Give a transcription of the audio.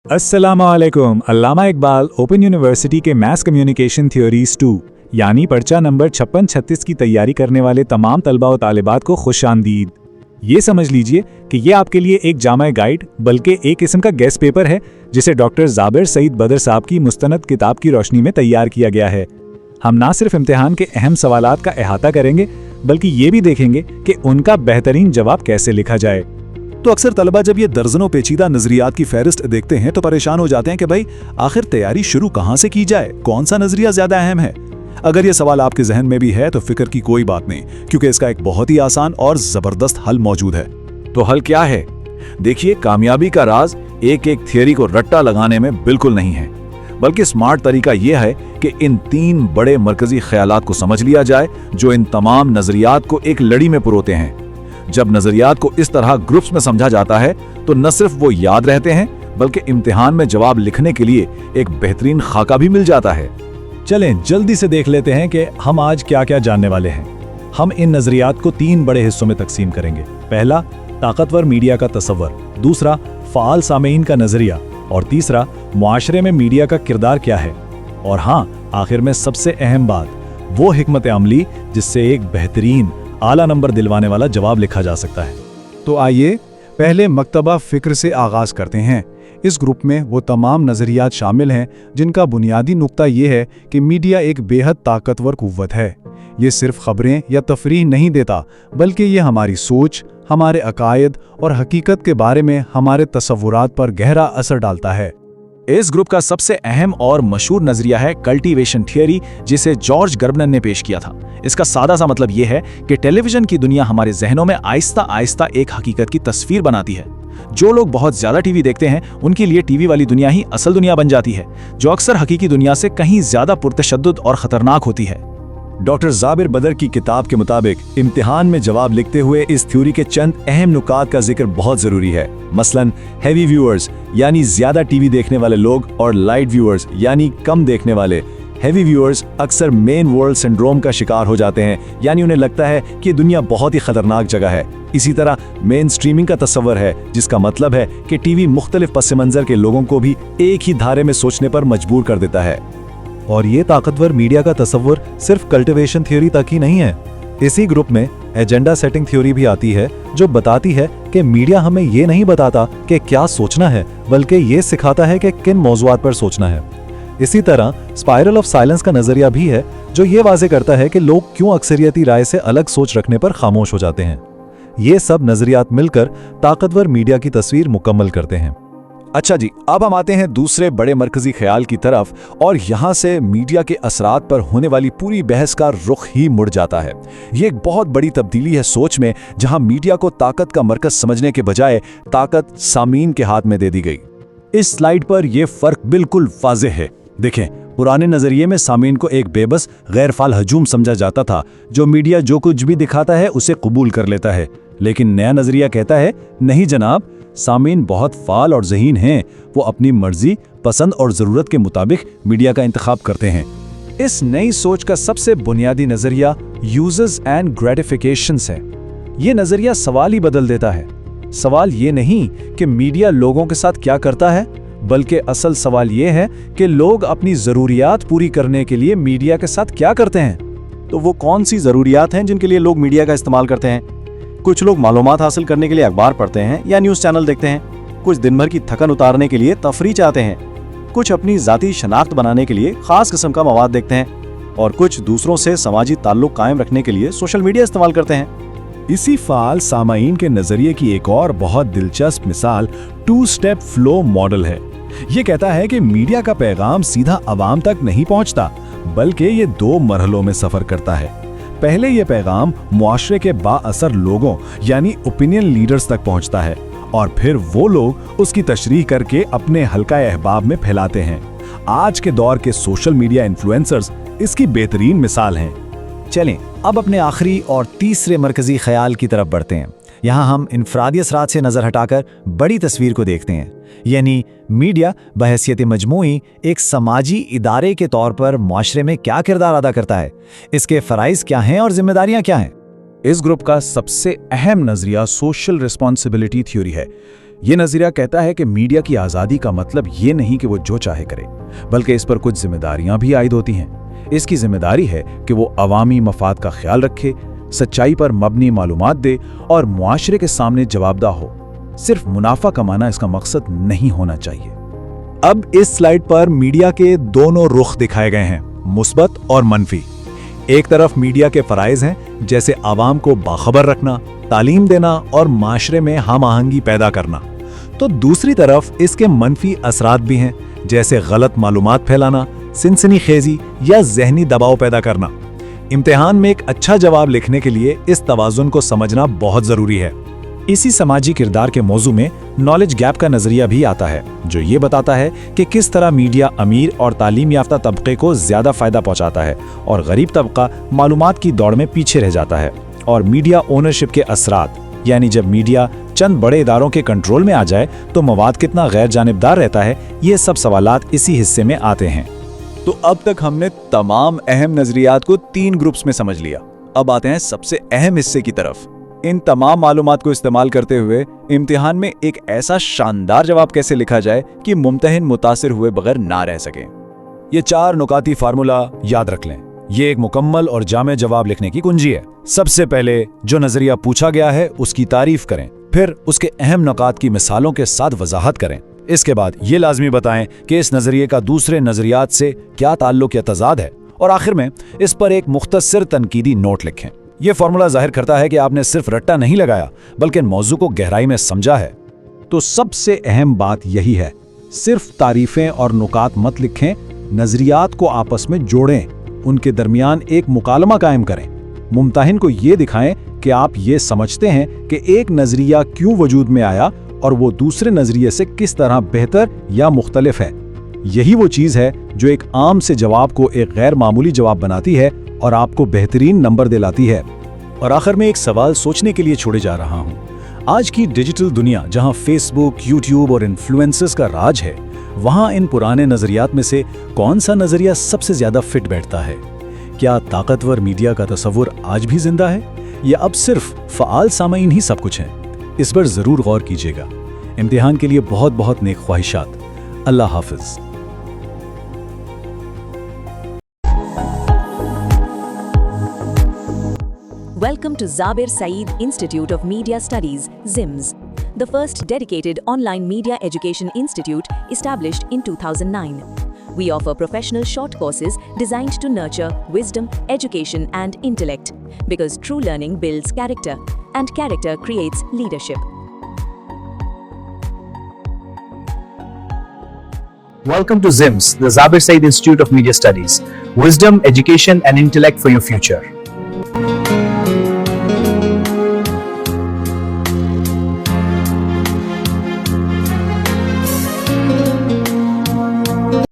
अस्सलामुअलैकुम। अल्लामा Iqbal open university के mess communication theories 2 यानी पर्चा नंबर 5636 की तैयारी करने वाले तमाम तलबा व तालिबात को खुशामदीद। ये समझ लीजिए कि ये आपके लिए एक जामा गाइड बल्कि एक किस्म का गेस्ट पेपर है जिसे डॉक्टर जाबिर सईद बदर साहब की मुस्तनद किताब की रोशनी में तैयार किया गया है। हम ना सिर्फ इम्तिहान के अहम सवालात का अहाता करेंगे बल्कि ये भी देखेंगे कि उनका बेहतरीन जवाब कैसे लिखा जाए। तो अक्सर तलबा जब ये दर्जनों पेचीदा नजरियात की फहरिस्त देखते हैं तो परेशान हो जाते हैं कि भाई आखिर तैयारी शुरू कहाँ से की जाए, कौन सा नजरिया ज्यादा अहम है। अगर ये सवाल आपके जहन में भी है तो फिक्र की कोई बात नहीं, क्योंकि इसका एक बहुत ही आसान और जबरदस्त हल मौजूद है। तो हल क्या है? देखिए, कामयाबी का राज एक एक थियरी को रट्टा लगाने में बिल्कुल नहीं है, बल्कि स्मार्ट तरीका यह है कि इन 3 बड़े मरकजी ख्यालात को समझ लिया जाए जो इन तमाम नजरियात को एक लड़ी में पुरोते हैं। जब नजरियात को इस तरह ग्रुप्स में समझा जाता है तो न सिर्फ वो याद रहते हैं बल्कि इम्तिहान में जवाब लिखने के लिए एक बेहतरीन खाका भी मिल जाता है। चलें जल्दी से देख लेते हैं कि हम आज क्या क्या जानने वाले हैं। हम इन नजरियात को 3 बड़े हिस्सों में तकसीम करेंगे। पहला, ताकतवर मीडिया का तसव्वुर, दूसरा, फ़ाल सामीन का नजरिया, और तीसरा, मुआशरे में मीडिया का किरदार क्या है। और हाँ, आखिर में सबसे अहम बात, वो हिकमत अमली जिससे एक बेहतरीन आला नंबर दिलवाने वाला जवाब लिखा जा सकता है। तो आइए पहले मकतबा फिक्र से आगाज करते हैं। इस ग्रुप में वो तमाम नजरियात शामिल हैं जिनका बुनियादी नुक्ता ये है कि मीडिया एक बेहद ताकतवर कुव्वत है। ये सिर्फ खबरें या तफरीह नहीं देता बल्कि ये हमारी सोच, हमारे अकायद और हकीकत के बारे में हमारे तसव्वुरात पर गहरा असर डालता है। इस ग्रुप का सबसे अहम और मशहूर नजरिया है कल्टीवेशन थियरी, जिसे जॉर्ज गर्बनर ने पेश किया था। इसका सादा सा मतलब यह है कि टेलीविजन की दुनिया हमारे जहनों में आहिस्ता आहिस्ता एक हकीकत की तस्वीर बनाती है। जो लोग बहुत ज्यादा टीवी देखते हैं उनके लिए टीवी वाली दुनिया ही असल दुनिया बन जाती है, जो अक्सर हकीकी दुनिया से कहीं ज्यादा पुरतशद्दुद और खतरनाक होती है। डॉक्टर जाबिर बदर की किताब के मुताबिक इम्तिहान में जवाब लिखते हुए इस थ्योरी के चंद अहम नुकात का जिक्र बहुत जरूरी है। मसलन हैवी व्यूअर्स यानी ज्यादा टीवी देखने वाले लोग और लाइट व्यूअर्स यानी कम देखने वाले। हैवी व्यूअर्स अक्सर मेन वर्ल्ड सिंड्रोम का शिकार हो जाते हैं, यानी उन्हें लगता है कि दुनिया बहुत ही खतरनाक जगह है। इसी तरह मेन स्ट्रीमिंग का तस्वर है, जिसका मतलब है कि टीवी मुख्तलिफ पस मंजर के लोगों को भी एक ही धारे में सोचने पर मजबूर कर देता है। और ये ताकतवर मीडिया का तसव्वुर सिर्फ कल्टीवेशन थ्योरी तक ही नहीं है। इसी ग्रुप में एजेंडा सेटिंग थ्योरी भी आती है, जो बताती है कि मीडिया हमें ये नहीं बताता कि क्या सोचना है, बल्कि ये सिखाता है कि किन मौज़ूआत पर सोचना है। इसी तरह स्पाइरल ऑफ साइलेंस का नजरिया भी है, जो ये वाज़े करता है कि लोग क्यों अक्सरियती राय से अलग सोच रखने पर खामोश हो जाते हैं। ये सब नजरियात मिलकर ताकतवर मीडिया की तस्वीर मुकम्मल करते हैं। अच्छा जी, अब हम आते हैं दूसरे बड़े मरकजी ख्याल की तरफ, और यहाँ से मीडिया के असरात पर होने वाली पूरी बहस का रुख ही मुड़ जाता है। ये एक बहुत बड़ी तब्दीली है सोच में, जहाँ मीडिया को ताकत का मरकज समझने के बजाय ताकत सामीन के हाथ में दे दी गई। इस स्लाइड पर यह फर्क बिल्कुल वाज़ेह है। देखें, पुराने नजरिए में सामीन को एक बेबस गैर फाल हजूम समझा जाता था, जो मीडिया जो कुछ भी दिखाता है उसे कबूल कर लेता है। लेकिन नया नजरिया कहता है, नहीं जनाब, सामीन बहुत फाल और ज़हीन हैं। वो अपनी मर्जी, पसंद और ज़रूरत के मुताबिक मीडिया का इंतखाब करते हैं। इस नई सोच का सबसे बुनियादी नजरिया यूजर्स एंड ग्रेटिफिकेशंस है। ये नजरिया सवाल ही बदल देता है। सवाल ये नहीं कि मीडिया लोगों के साथ क्या करता है, बल्कि असल सवाल ये है कि लोग अपनी ज़रूरियात पूरी करने के लिए मीडिया के साथ क्या करते हैं। तो वो कौन सी ज़रूरियात हैं जिनके लिए लोग मीडिया का इस्तेमाल करते हैं? कुछ लोग मालूमात हासिल करने के लिए अखबार पढ़ते हैं या न्यूज़ चैनल देखते हैं। कुछ दिन भर की थकन उतारने के लिए तफरीह चाहते हैं। कुछ अपनी ज़ाती शनाख्त बनाने के लिए ख़ास किस्म का मवाद देखते हैं, और कुछ दूसरों से समाजी ताल्लुक़ कायम रखने के लिए सोशल मीडिया इस्तेमाल करते हैं। इसी फाल सामाईन के नजरिए की एक और बहुत दिलचस्प मिसाल 2 स्टेप फ्लो मॉडल है। ये कहता है कि मीडिया का पैगाम सीधा अवाम तक नहीं पहुंचता, बल्कि ये 2 मरहलों में सफर करता है। पहले ये पैगाम मुआशरे के बाअसर लोगों यानी ओपिनियन लीडर्स तक पहुंचता है, और फिर वो लोग उसकी तशरीह करके अपने हल्का अहबाब में फैलाते हैं। आज के दौर के सोशल मीडिया इन्फ्लुएंसर्स इसकी बेहतरीन मिसाल हैं। चलें अब अपने आखिरी और तीसरे मरकजी ख्याल की तरफ बढ़ते हैं। यहाँ हम इनफरादी असरात से नज़र हटाकर बड़ी तस्वीर को देखते हैं, यानी मीडिया बहैसियत मजमूई एक समाजी इदारे के तौर पर मुआशरे में क्या किरदार अदा करता है, इसके फ़राइज़ क्या हैं और जिम्मेदारियाँ क्या हैं। इस ग्रुप का सबसे अहम नजरिया सोशल रिस्पॉन्सिबिलिटी थ्योरी है। ये नजरिया कहता है कि मीडिया की आज़ादी का मतलब ये नहीं कि वो जो चाहे करे, बल्कि इस पर कुछ जिम्मेदारियां भी आयद होती हैं। इसकी जिम्मेदारी है कि वो अवामी मफाद का ख्याल रखे, सच्चाई पर मबनी मालूमात दे और मुआशरे के सामने जवाबदा हो। सिर्फ मुनाफा कमाना इसका मकसद नहीं होना चाहिए। अब इस स्लाइड पर मीडिया के दोनों रुख दिखाए गए हैं, मुस्बत और मनफी। एक तरफ मीडिया के फराइज हैं, जैसे आवाम को बाखबर रखना, तालीम देना और माशरे में हम आहंगी पैदा करना। तो दूसरी तरफ इसके मनफी असरात भी हैं, जैसे गलत मालूमात फैलाना, सिनसनीखेजी या जहनी दबाव पैदा करना। इम्तिहान में एक अच्छा जवाब लिखने के लिए इस तवाज़ुन को समझना बहुत ज़रूरी है। इसी समाजी किरदार के मौजू में नॉलेज गैप का नजरिया भी आता है, जो ये बताता है कि किस तरह मीडिया अमीर और तालीम याफ्ता तबके को ज्यादा फायदा पहुंचाता है और गरीब तबका मालूमात की दौड़ में पीछे रह जाता है। और मीडिया ओनरशिप के असरात, यानी जब मीडिया चंद बड़े इदारों के कंट्रोल में आ जाए तो मवाद कितना गैर जानिबदार रहता है, ये सब सवालात इसी हिस्से में आते हैं। तो अब तक हमने तमाम अहम नजरियात को 3 ग्रुप्स में समझ लिया। अब आते हैं सबसे अहम हिस्से की तरफ। इन तमाम मालूमात को इस्तेमाल करते हुए इम्तिहान में एक ऐसा शानदार जवाब कैसे लिखा जाए कि मुमतहिन मुतासिर हुए बगैर ना रह सके। ये 4 नुकाती फार्मूला याद रख लें। ये एक मुकम्मल और जामे जवाब लिखने की कुंजी है। सबसे पहले जो नजरिया पूछा गया है उसकी तारीफ करें, फिर उसके अहम नुकात की मिसालों के साथ वजाहत करें। इसके बाद ये लाजमी बताएं कि इस नजरिए का दूसरे नजरियात से क्या ताल्लुक या तजाद है, और आखिर में इस पर एक मुख्तसर तनकीदी नोट लिखें। यह फॉर्मूला जाहिर करता है कि आपने सिर्फ रट्टा नहीं लगाया, बल्कि मौजू को गहराई में समझा है। तो सबसे अहम बात यही है, सिर्फ तारीफें और नुकात मत लिखें, नजरियात को आपस में जोड़ें, उनके दरमियान एक मुकालमा कायम करें। मुमतहिन को ये दिखाएं कि आप ये समझते हैं कि एक नजरिया क्यों वजूद में आया और वो दूसरे नजरिए से किस तरह बेहतर या मुख्तलिफ है। यही वो चीज़ है जो एक आम से जवाब को एक गैर मामूली जवाब बनाती है और आपको बेहतरीन नंबर दिलाती है। और आखिर में एक सवाल सोचने के लिए छोड़े जा रहा हूं। आज की डिजिटल दुनिया जहां फेसबुक, यूट्यूब और इन्फ्लुएंसर्स का राज है, वहां इन पुराने नजरियात में से कौन सा नजरिया सबसे ज्यादा फिट बैठता है? क्या ताकतवर मीडिया का तस्वुर आज भी जिंदा है, या अब सिर्फ फ़आल सामाईन ही सब कुछ है? इस पर जरूर गौर कीजिएगा। इम्तिहान के लिए बहुत बहुत नेक ख्वाहिशात। अल्लाह हाफिज। Welcome to Zabir Saeed Institute of Media Studies, ZIMS, the first dedicated online media education institute established in 2009. We offer professional short courses designed to nurture wisdom, education, and intellect, because true learning builds character, and character creates leadership. Welcome to ZIMS, the Zabir Saeed Institute of Media Studies. Wisdom, education, and intellect for your future.